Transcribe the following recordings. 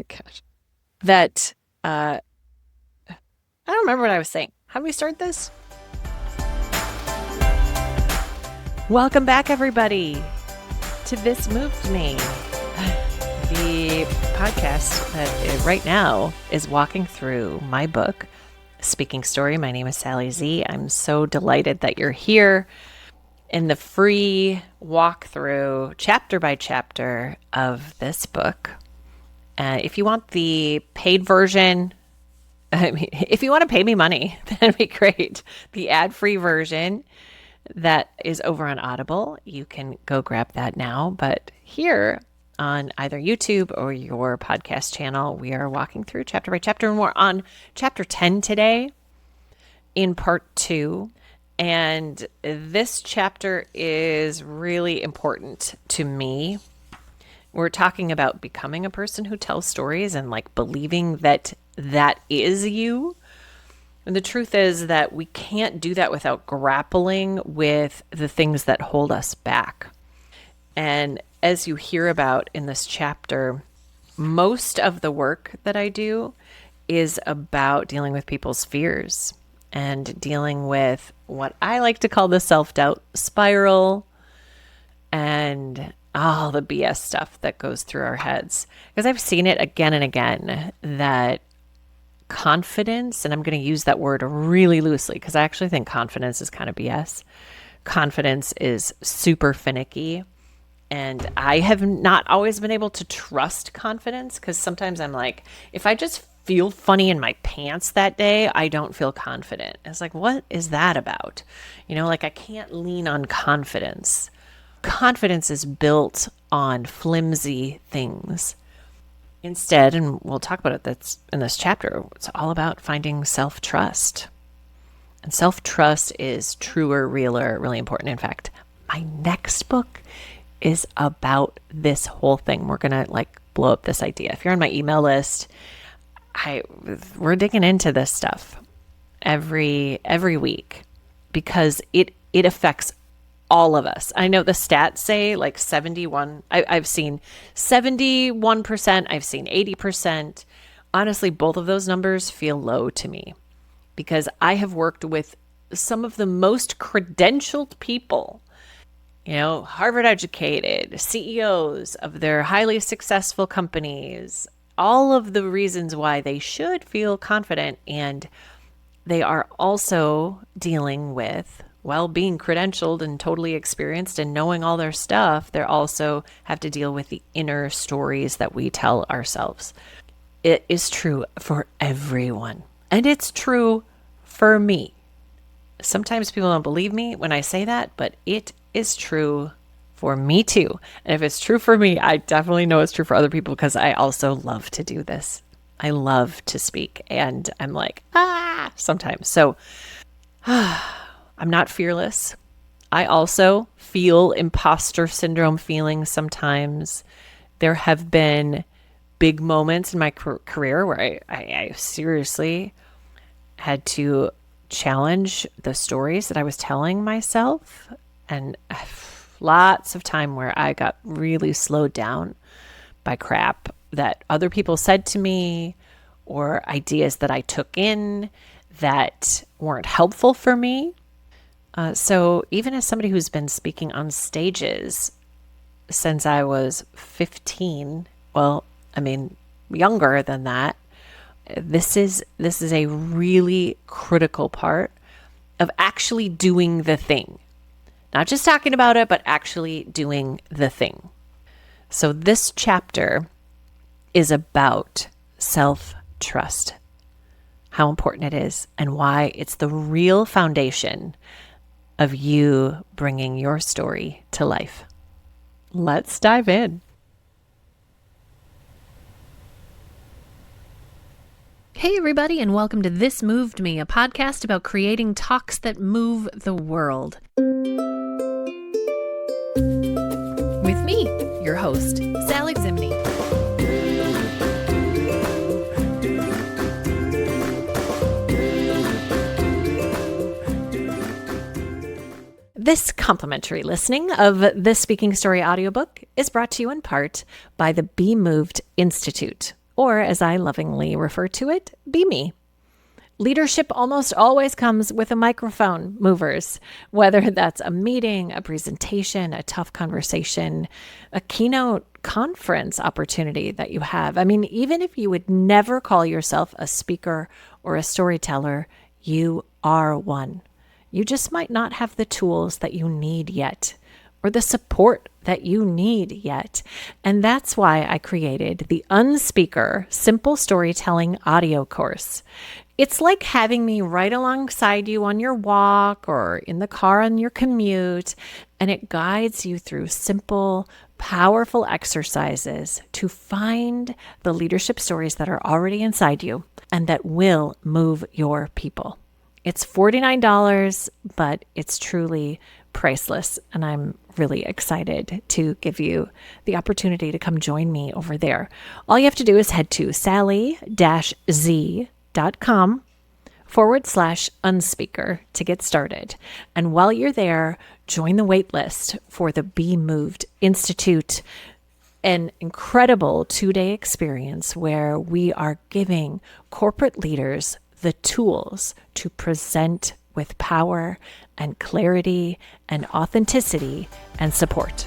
Gosh. That, I don't remember what I was saying. How do we start this? Welcome back, everybody, to This Moved Me, the podcast that right now is walking through my book, Speaking Story. My name is Sally Z. I'm so delighted that you're here in the free walkthrough, chapter by chapter of this book. If you want the paid version, if you want to pay me money, that'd be great. The ad-free version that is over on Audible, you can go grab that now. But here on either YouTube or your podcast channel, we are walking through chapter by chapter, and we're on chapter 10 today in part 2. And this chapter is really important to me. We're talking about becoming a person who tells stories and like believing that that is you. And the truth is that we can't do that without grappling with the things that hold us back. And as you hear about in this chapter, most of the work that I do is about dealing with people's fears and dealing with what I like to call the self-doubt spiral and all the BS stuff that goes through our heads. Because I've seen it again and again that confidence, and I'm going to use that word really loosely because I actually think confidence is kind of BS. Confidence is super finicky. And I have not always been able to trust confidence because sometimes I'm like, if I just feel funny in my pants that day, I don't feel confident. It's like, what is that about? You know, like I can't lean on confidence. Confidence is built on flimsy things. Instead, and we'll talk about it, that's in this chapter, it's all about finding self-trust. And self-trust is truer, realer, really important. In fact, my next book is about this whole thing. We're going to like blow up this idea. If you're on my email list, we're digging into this stuff every week because it affects all of us. I know the stats say like 71. I've seen 71%. I've seen 80%. Honestly, both of those numbers feel low to me because I have worked with some of the most credentialed people, you know, Harvard educated, CEOs of their highly successful companies, all of the reasons why they should feel confident. And they are also dealing with, while being credentialed and totally experienced and knowing all their stuff, they also have to deal with the inner stories that we tell ourselves. It is true for everyone. And it's true for me. Sometimes people don't believe me when I say that, but it is true for me too. And if it's true for me, I definitely know it's true for other people because I also love to do this. I love to speak and I'm like, sometimes. So, I'm not fearless. I also feel imposter syndrome feelings sometimes. There have been big moments in my career where I seriously had to challenge the stories that I was telling myself, and lots of time where I got really slowed down by crap that other people said to me or ideas that I took in that weren't helpful for me. So even as somebody who's been speaking on stages since I was 15, well, I mean, younger than that, this is a really critical part of actually doing the thing. Not just talking about it, but actually doing the thing. So this chapter is about self-trust, how important it is, and why it's the real foundation of you bringing your story to life. Let's dive in. Hey everybody, and welcome to This Moved Me, a podcast about creating talks that move the world. With me, your host, Sally Zimney. This complimentary listening of the Speaking Story audiobook is brought to you in part by the Be Moved Institute, or as I lovingly refer to it, be me. Leadership almost always comes with a microphone, movers, whether that's a meeting, a presentation, a tough conversation, a keynote conference opportunity that you have. I mean, even if you would never call yourself a speaker or a storyteller, you are one. You just might not have the tools that you need yet, or the support that you need yet. And that's why I created the Unspeaker Simple Storytelling audio course. It's like having me right alongside you on your walk or in the car on your commute, and it guides you through simple, powerful exercises to find the leadership stories that are already inside you and that will move your people. It's $49, but it's truly priceless, and I'm really excited to give you the opportunity to come join me over there. All you have to do is head to sally-z.com/unspeaker to get started. And while you're there, join the wait list for the Be Moved Institute, an incredible 2-day experience where we are giving corporate leaders the tools to present with power and clarity and authenticity and support.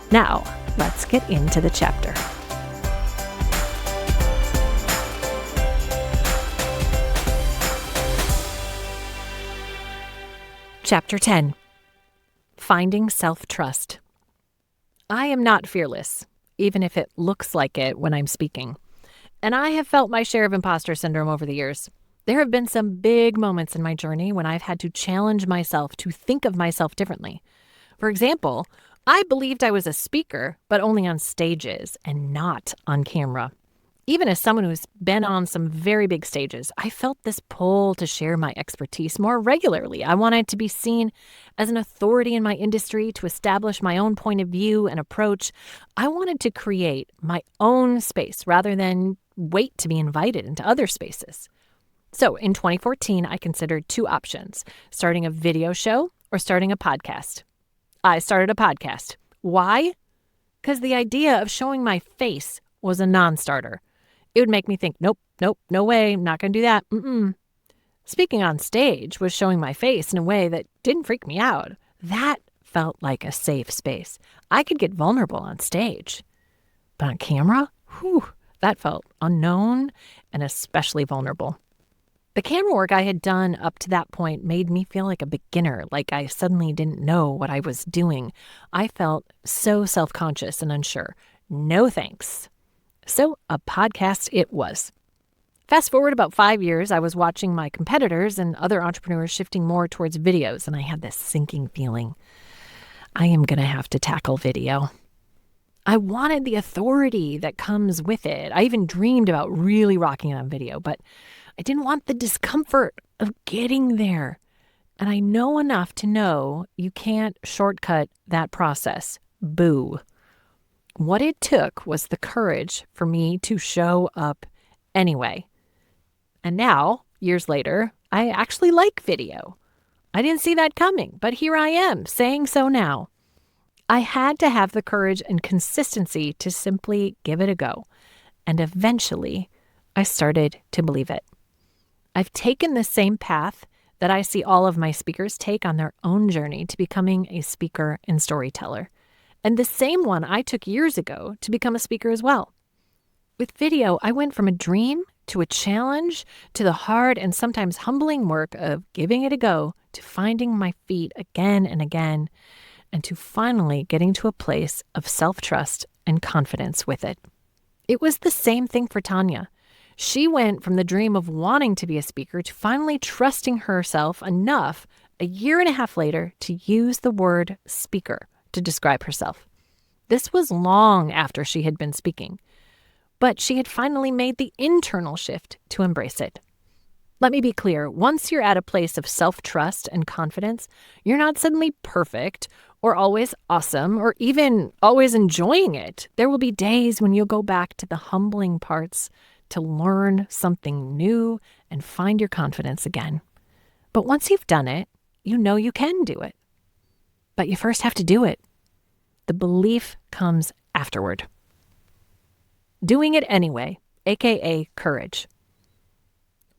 Now, let's get into the chapter. Chapter 10, Finding Self-Trust. I am not fearless, even if it looks like it when I'm speaking. And I have felt my share of imposter syndrome over the years. There have been some big moments in my journey when I've had to challenge myself to think of myself differently. For example, I believed I was a speaker, but only on stages and not on camera. Even as someone who's been on some very big stages, I felt this pull to share my expertise more regularly. I wanted to be seen as an authority in my industry, to establish my own point of view and approach. I wanted to create my own space rather than wait to be invited into other spaces. So in 2014, I considered 2 options: starting a video show or starting a podcast. I started a podcast. Why? Because the idea of showing my face was a non-starter. It would make me think, nope, no way, I'm not going to do that. Speaking on stage was showing my face in a way that didn't freak me out. That felt like a safe space. I could get vulnerable on stage. But on camera, that felt unknown and especially vulnerable. The camera work I had done up to that point made me feel like a beginner, like I suddenly didn't know what I was doing. I felt so self-conscious and unsure. No thanks. So a podcast it was. Fast forward about 5 years, I was watching my competitors and other entrepreneurs shifting more towards videos, and I had this sinking feeling. I am going to have to tackle video. I wanted the authority that comes with it. I even dreamed about really rocking it on video, but I didn't want the discomfort of getting there. And I know enough to know you can't shortcut that process. Boo. What it took was the courage for me to show up anyway. And now, years later, I actually like video. I didn't see that coming, but here I am saying so now. I had to have the courage and consistency to simply give it a go. And eventually, I started to believe it. I've taken the same path that I see all of my speakers take on their own journey to becoming a speaker and storyteller, and the same one I took years ago to become a speaker as well. With video, I went from a dream to a challenge to the hard and sometimes humbling work of giving it a go, to finding my feet again and again, and to finally getting to a place of self-trust and confidence with it. It was the same thing for Tanya. She went from the dream of wanting to be a speaker to finally trusting herself enough a year and a half later to use the word speaker to describe herself. This was long after she had been speaking, but she had finally made the internal shift to embrace it. Let me be clear, once you're at a place of self-trust and confidence, you're not suddenly perfect or always awesome or even always enjoying it. There will be days when you'll go back to the humbling parts to learn something new and find your confidence again. But once you've done it, you know you can do it. But you first have to do it. The belief comes afterward. Doing it anyway aka courage.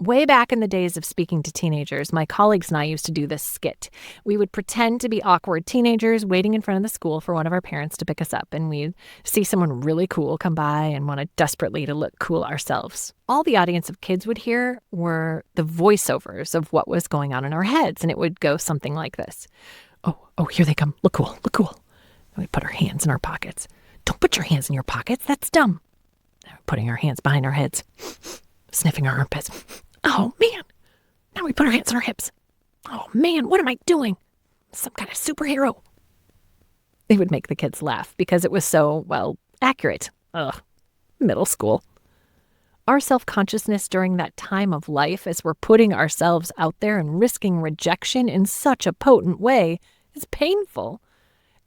Way back in the days of speaking to teenagers, my colleagues and I used to do this skit. We would pretend to be awkward teenagers waiting in front of the school for one of our parents to pick us up, and we'd see someone really cool come by and wanted desperately to look cool ourselves. All the audience of kids would hear were the voiceovers of what was going on in our heads, and it would go something like this. Oh, here they come. Look cool, look cool. And we'd put our hands in our pockets. Don't put your hands in your pockets. That's dumb. Putting our hands behind our heads. Sniffing our armpits. Oh, man. Now we put our hands on our hips. Oh, man, what am I doing? Some kind of superhero. They would make the kids laugh because it was so, accurate. Ugh, middle school. Our self-consciousness during that time of life as we're putting ourselves out there and risking rejection in such a potent way is painful.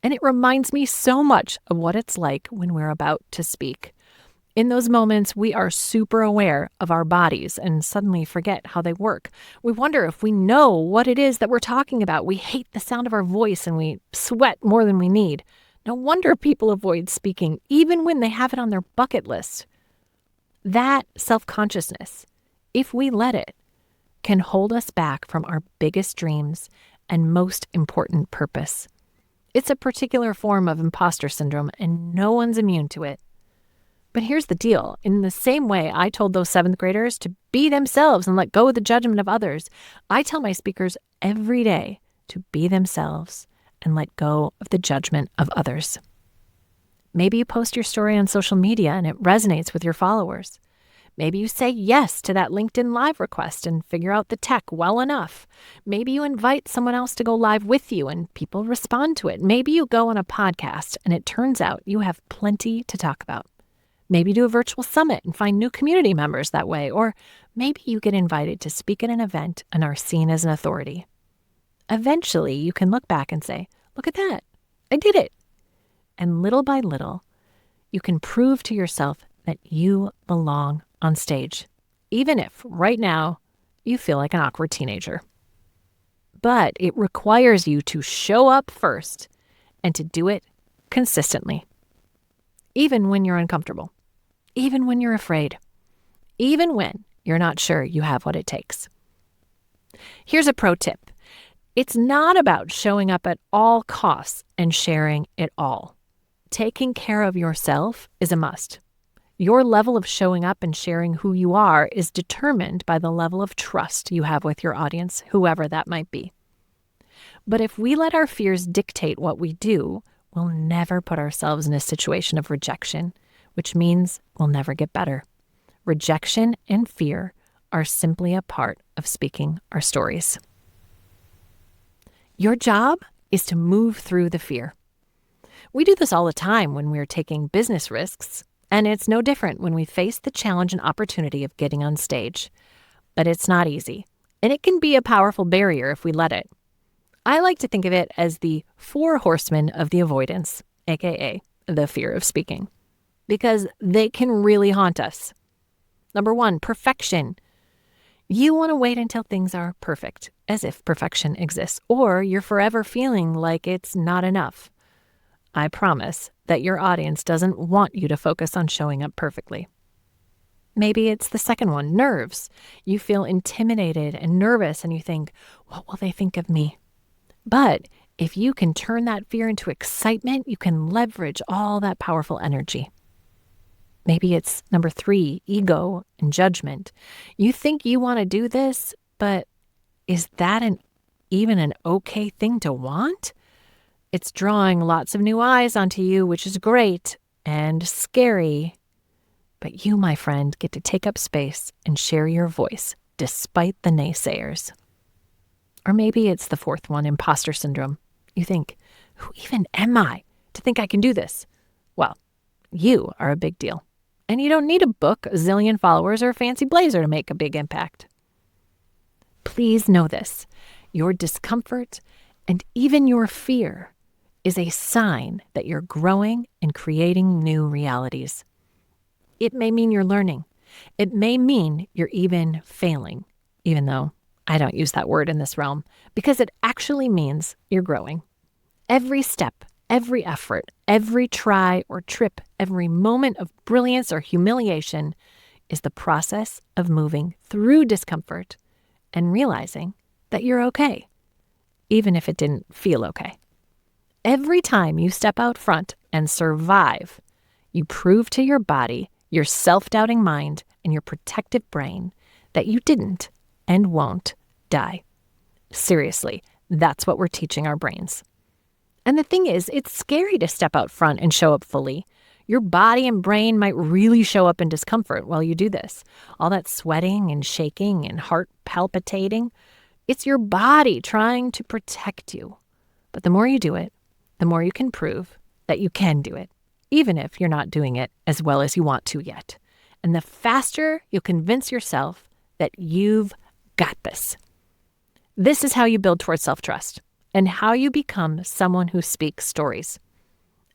And it reminds me so much of what it's like when we're about to speak. In those moments, we are super aware of our bodies and suddenly forget how they work. We wonder if we know what it is that we're talking about. We hate the sound of our voice and we sweat more than we need. No wonder people avoid speaking, even when they have it on their bucket list. That self-consciousness, if we let it, can hold us back from our biggest dreams and most important purpose. It's a particular form of imposter syndrome, and no one's immune to it. But here's the deal. In the same way I told those 7th graders to be themselves and let go of the judgment of others, I tell my speakers every day to be themselves and let go of the judgment of others. Maybe you post your story on social media and it resonates with your followers. Maybe you say yes to that LinkedIn Live request and figure out the tech well enough. Maybe you invite someone else to go live with you and people respond to it. Maybe you go on a podcast and it turns out you have plenty to talk about. Maybe do a virtual summit and find new community members that way. Or maybe you get invited to speak at an event and are seen as an authority. Eventually, you can look back and say, look at that. I did it. And little by little, you can prove to yourself that you belong on stage, even if right now you feel like an awkward teenager. But it requires you to show up first and to do it consistently, even when you're uncomfortable. Even when you're afraid, even when you're not sure you have what it takes. Here's a pro tip. It's not about showing up at all costs and sharing it all. Taking care of yourself is a must. Your level of showing up and sharing who you are is determined by the level of trust you have with your audience, whoever that might be. But if we let our fears dictate what we do, we'll never put ourselves in a situation of rejection, which means we'll never get better. Rejection and fear are simply a part of speaking our stories. Your job is to move through the fear. We do this all the time when we're taking business risks, and it's no different when we face the challenge and opportunity of getting on stage. But it's not easy, and it can be a powerful barrier if we let it. I like to think of it as the 4 horsemen of the avoidance, aka the fear of speaking, because they can really haunt us. Number 1, perfection. You want to wait until things are perfect, as if perfection exists, or you're forever feeling like it's not enough. I promise that your audience doesn't want you to focus on showing up perfectly. Maybe it's the second one, nerves. You feel intimidated and nervous and you think, what will they think of me? But if you can turn that fear into excitement, you can leverage all that powerful energy. Maybe it's number 3, ego and judgment. You think you want to do this, but is that even an okay thing to want? It's drawing lots of new eyes onto you, which is great and scary. But you, my friend, get to take up space and share your voice despite the naysayers. Or maybe it's the 4th one, imposter syndrome. You think, who even am I to think I can do this? Well, you are a big deal. And you don't need a book, a zillion followers, or a fancy blazer to make a big impact. Please know this. Your discomfort and even your fear is a sign that you're growing and creating new realities. It may mean you're learning. It may mean you're even failing, even though I don't use that word in this realm, because it actually means you're growing. Every step, every effort, every try or trip, every moment of brilliance or humiliation is the process of moving through discomfort and realizing that you're okay, even if it didn't feel okay. Every time you step out front and survive, you prove to your body, your self-doubting mind, and your protective brain that you didn't and won't die. Seriously, that's what we're teaching our brains. And the thing is, it's scary to step out front and show up fully. Your body and brain might really show up in discomfort while you do this. All that sweating and shaking and heart palpitating, it's your body trying to protect you. But the more you do it, the more you can prove that you can do it, even if you're not doing it as well as you want to yet. And the faster you convince yourself that you've got this. This is how you build towards self-trust and how you become someone who speaks stories.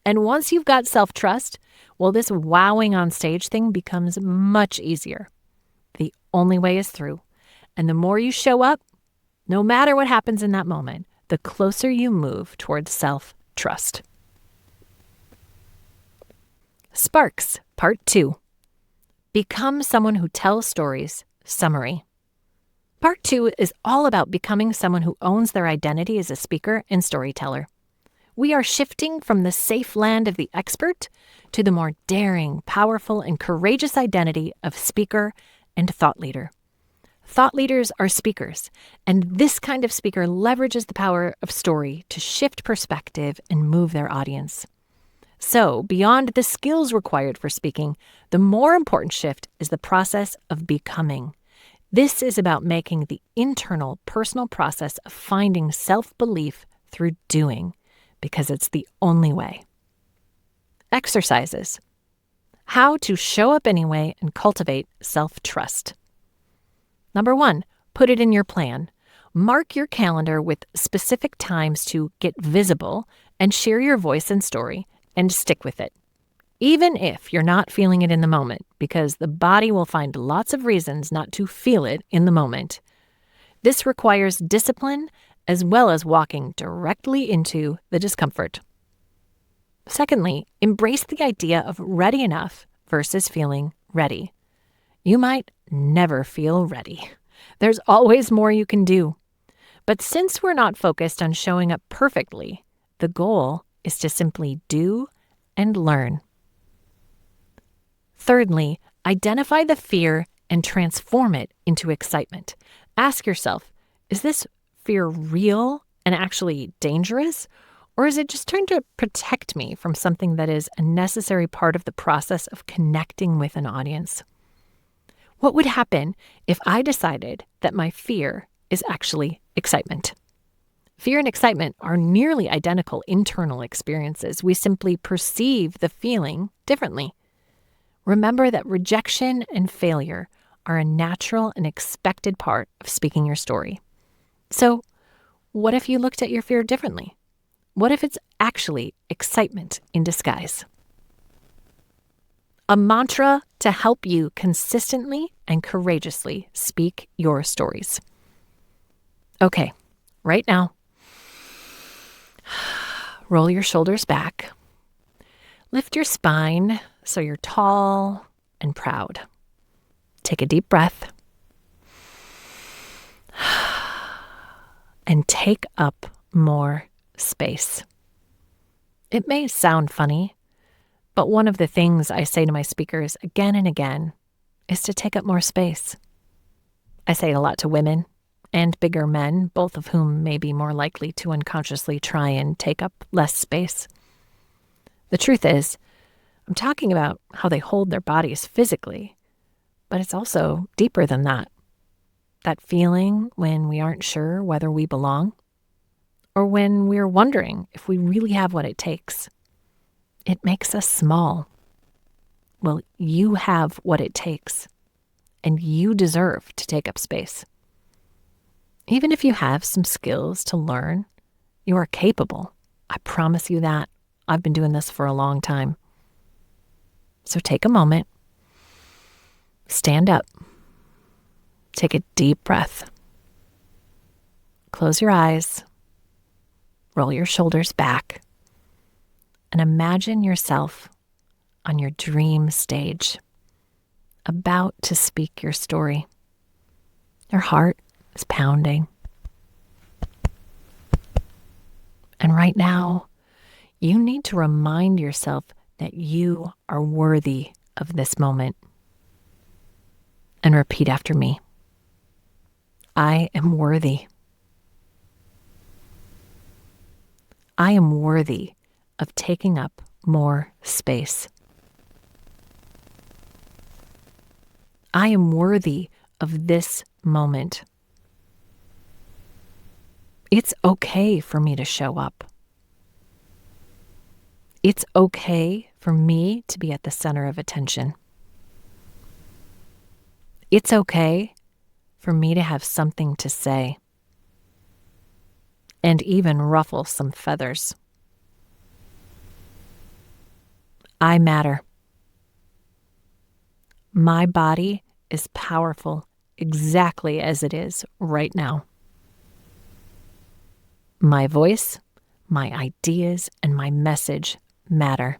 And once you've got self-trust, well, this wowing on stage thing becomes much easier. The only way is through. And the more you show up, no matter what happens in that moment, the closer you move towards self-trust. Sparks, Part 2. Become someone who tells stories, summary. Part 2 is all about becoming someone who owns their identity as a speaker and storyteller. We are shifting from the safe land of the expert to the more daring, powerful, and courageous identity of speaker and thought leader. Thought leaders are speakers, and this kind of speaker leverages the power of story to shift perspective and move their audience. So, beyond the skills required for speaking, the more important shift is the process of becoming. This is about making the internal, personal process of finding self-belief through doing, because it's the only way. Exercises. How to show up anyway and cultivate self-trust. Number 1, put it in your plan. Mark your calendar with specific times to get visible and share your voice and story, and stick with it. Even if you're not feeling it in the moment, because the body will find lots of reasons not to feel it in the moment. This requires discipline as well as walking directly into the discomfort. Secondly, embrace the idea of ready enough versus feeling ready. You might never feel ready. There's always more you can do. But since we're not focused on showing up perfectly, the goal is to simply do and learn. Thirdly, identify the fear and transform it into excitement. Ask yourself, is this fear real and actually dangerous? Or is it just trying to protect me from something that is a necessary part of the process of connecting with an audience? What would happen if I decided that my fear is actually excitement? Fear and excitement are nearly identical internal experiences. We simply perceive the feeling differently. Remember that rejection and failure are a natural and expected part of speaking your story. So, what if you looked at your fear differently? What if it's actually excitement in disguise? A mantra to help you consistently and courageously speak your stories. Okay, right now, roll your shoulders back. Lift your spine so you're tall and proud. Take a deep breath. And take up more space. It may sound funny, but one of the things I say to my speakers again and again is to take up more space. I say it a lot to women and bigger men, both of whom may be more likely to unconsciously try and take up less space. The truth is, I'm talking about how they hold their bodies physically, but it's also deeper than that. That feeling when we aren't sure whether we belong, or when we're wondering if we really have what it takes. It makes us small. Well, you have what it takes, and you deserve to take up space. Even if you have some skills to learn, you are capable. I promise you that. I've been doing this for a long time. So take a moment. Stand up. Take a deep breath. Close your eyes. Roll your shoulders back. And imagine yourself on your dream stage. about to speak your story. Your heart is pounding. And right now, you need to remind yourself that you are worthy of this moment. And repeat after me. I am worthy. I am worthy of taking up more space. I am worthy of this moment. It's okay for me to show up. It's okay for me to be at the center of attention. It's okay for me to have something to say and even ruffle some feathers. I matter. My body is powerful exactly as it is right now. My voice, my ideas, and my message matter.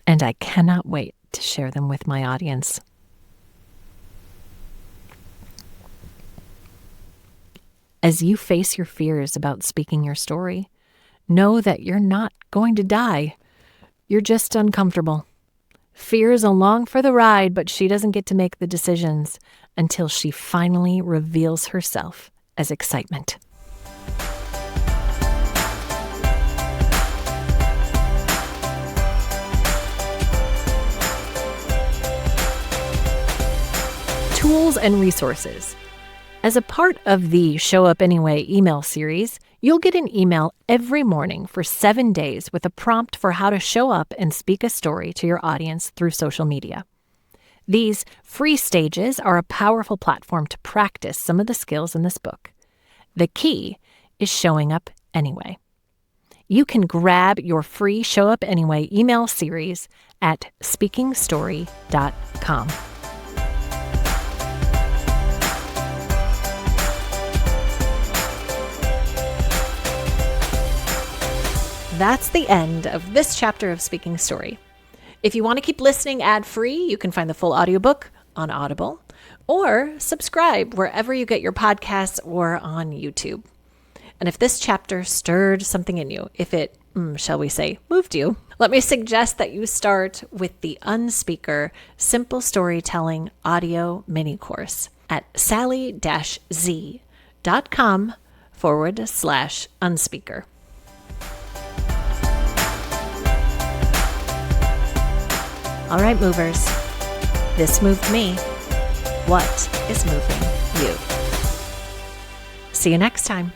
And I cannot wait to share them with my audience. As you face your fears about speaking your story, know that you're not going to die. You're just uncomfortable. Fear is along for the ride, but she doesn't get to make the decisions until she finally reveals herself as excitement. Tools and resources. As a part of the Show Up Anyway email series, you'll get an email every morning for 7 days with a prompt for how to show up and speak a story to your audience through social media. These free stages are a powerful platform to practice some of the skills in this book. The key is showing up anyway. You can grab your free Show Up Anyway email series at speakingstory.com. That's the end of this chapter of Speaking Story. If you want to keep listening ad-free, you can find the full audiobook on Audible or subscribe wherever you get your podcasts or on YouTube. And if this chapter stirred something in you, if it, shall we say, moved you, let me suggest that you start with the Unspeaker Simple Storytelling Audio Mini Course at sally-z.com/unspeaker. All right, movers, this moved me. What is moving you? See you next time.